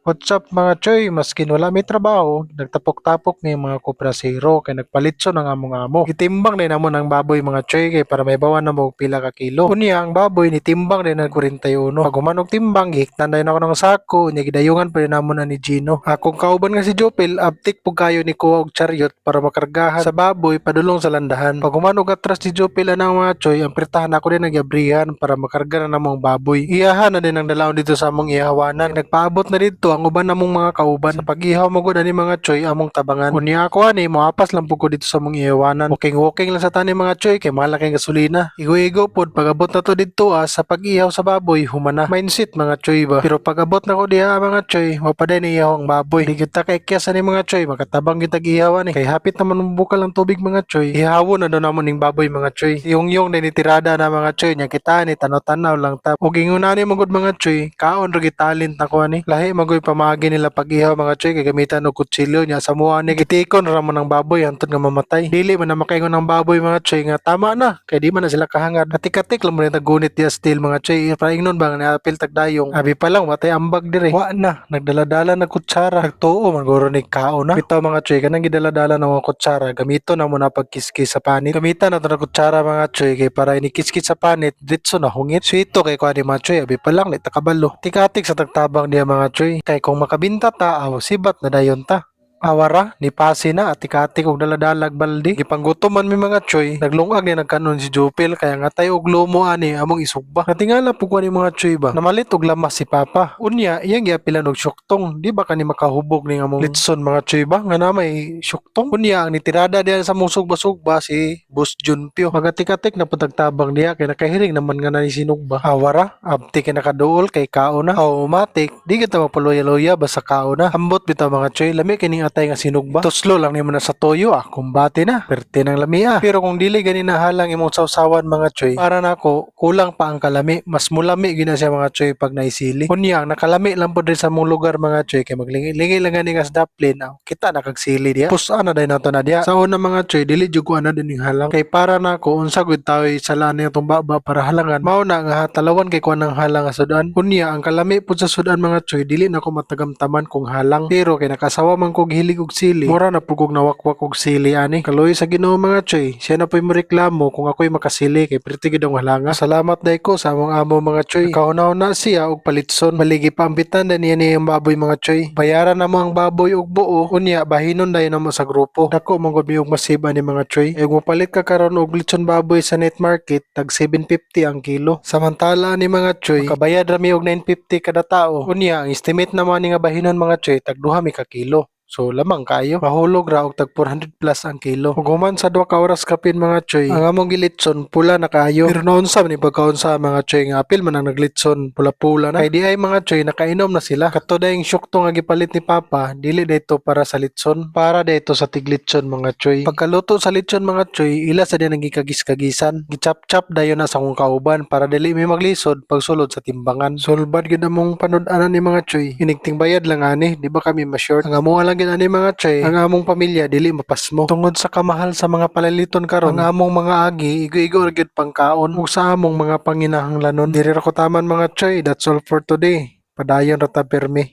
What's up mga choy, maskin wala may trabaho, nagtapok-tapok ni mga kuprasero kay nagpalitso ng among amo. Gitimbang din namo ng baboy mga choy kay para may bawan na mo og pila ka kilo. Unya ang baboy ni timbang din ng 41. Pag humanog timbang, gihiktan dayon ako ng sako, nya gidayungan pa rin namo na ni Gino. Akong kauban nga si Jopel, aptik pug kayo ni kuha og chariot para makargahan sa baboy padulong sa landahan. Pag humanog atras si Jopel anang mga choy, ang pirtahan ako din nagyabrihan para makarga na namong baboy. Iyahan na din ang dalaon dito sa among ihawanan. Nagpaabot na dito ang uban namong mga kauban. Sa pag-ihaw mo gud ani mga choy among tabangan. Unya ako ani moapas lang pud ko dito sa among ihawanan. Walking lang sa tani mga choy kay malaking gasolina. Igo-igo pod pag-abot na to dito sa pag-ihaw sa baboy humana. Mindset mga choy ba. Pero pag-abot na ko diha mga choy, mapaday na ihaw ang baboy. Di kita kay kyas ani mga choy, makatabang kita gihawan ni. Kay hapit naman bukal ang tubig mga choy. Ihawon na daw namon ning baboy mga choy. Yung na nitirada na mga choy nya kita ni tanaw-tanaw lang ta. Ug ingunani mo gud mga choy, kaon ra gitalent nako ani. Lahi magoy pamagi nila pag-ihaw mga choy kay gamitan og kutsilyo nya sa mua ni gitikon ra man ang baboy hantod nga mamatay. Dili man na makaingon ang baboy mga choy nga tama na kay di man na sila kahangad. Katik-katik lang mo na gunit dia still mga choy. Para ingnon bang na apil tagdayong. Abi pa lang watay ambag dire. Wa na nagdaladala na kutsara. Nagtuo man guro ni kaon na. Bitaw mga choy kanang gidaladala na mga kutsara gamito na mo na pagkiskis sa panit. Gamitan na to na kutsara mga choy kay para inikiskis sa panit ditso na hungit. Sweeto kay kuha ni mga choy abi pa lang ni takabalo. Tikatik sa tagtabang niya mga choy. Kay kung makabinta ta sibat na dayon ta. Awara, ni pasi na at ikatik og daladalag baldi. Gipanggutoman mi mga choy, naglungag ni nagkanon si Jupil kaya nga tayo og lumo ani among isugba. Natingala po ko ni mga choy ba, namalit og lamas si Papa. Unya, iyang giapilan og syuktong, di ba kani makahubog ni among litson mga choy ba, nga na may syuktong. Unya, ang nitirada diyan sa mong sugba-sugba si Boss Junpyo. Magatik-atik na putagtabang niya kay nakahiring naman nga na ni sinugba. Awara, abti kay nakaduol kay kao na. Automatic, di kita mapaluya-luya basta kao na. Ambot bitaw mga choy, lami kining atay nga sinugba. Tuslo lang nimo na sa toyo kumbate na. Perte ng lami Pero kung dili gani na halang imong sawsawan mga choy, para nako kulang pa ang kalami. Mas mulami gina siya mga choy pag naisili. Kunya ang nakalami lang po din sa mong lugar mga choy kay maglingi-lingi lang gani nga sa daplin. Kita nakagsili diya. Pusa na dahil nato na diya. Sa una mga choy, dili jud ko ana din yung halang. Kay para nako unsa gud tayo sa lani atong baba para halangan. Mao na nga talawan kay kuan ng halang nga sudan. Kunya ang kalami pud sa sudan mga choy, dili na ko matagamtaman kung halang. Pero kay nakasawa man kog hilig og sili. Mura na pugog nawakwak og sili ani. Kaloy sa Ginoo mga choy. Siya na po'y moreklamo kung ako'y makasili kay pretty gid ang halanga. Salamat day ko sa among amo mga choy. Kaunaw na siya og palitson. Maligi pa ambitan na niya ang baboy mga choy. Bayaran na mo ang baboy og buo. Unya bahinon dayon na mo sa grupo. Dako mong gud mi og masiba ni mga choy. Ug mopalit ka karon og litson baboy sa net market tag 750 ang kilo. Samantala ni mga choy, makabayad ra mi og 950 kada tao. Unya ang estimate naman ni nga bahinon mga choy tag 2 mi ka kilo. So lamang kayo. Mahulog ra og tag 400 plus ang kilo. Ug human sa 2 ka oras kapin mga choy, ang among gilitson pula na kayo. Pero noon sa ni pagkaunsa mga choy nga apil man ang naglitson pula-pula na. Kay di ay mga choy nakainom na sila. Kato dayong syukto nga gipalit ni Papa, dili dayto para sa litson, para dayto sa tiglitson mga choy. Pagkaluto sa litson mga choy, ila sa din ang gikagis-kagisan. Gichap-chap dayon na sa kong kauban para dili mi maglisod pagsulod sa timbangan. Sulbad gid among panud-anan ni mga choy. Inigting bayad lang ani, di ba kami ma-short? Ang amo lang gid ani mga choy, ang among pamilya dili mapasmo. Tungod sa kamahal sa mga palaliton karon, ang among mga agi igo-igo ra gid pangkaon ug sa among mga panginahanglanon. Diri ra ko taman mga choy, that's all for today. Padayon ra ta permi.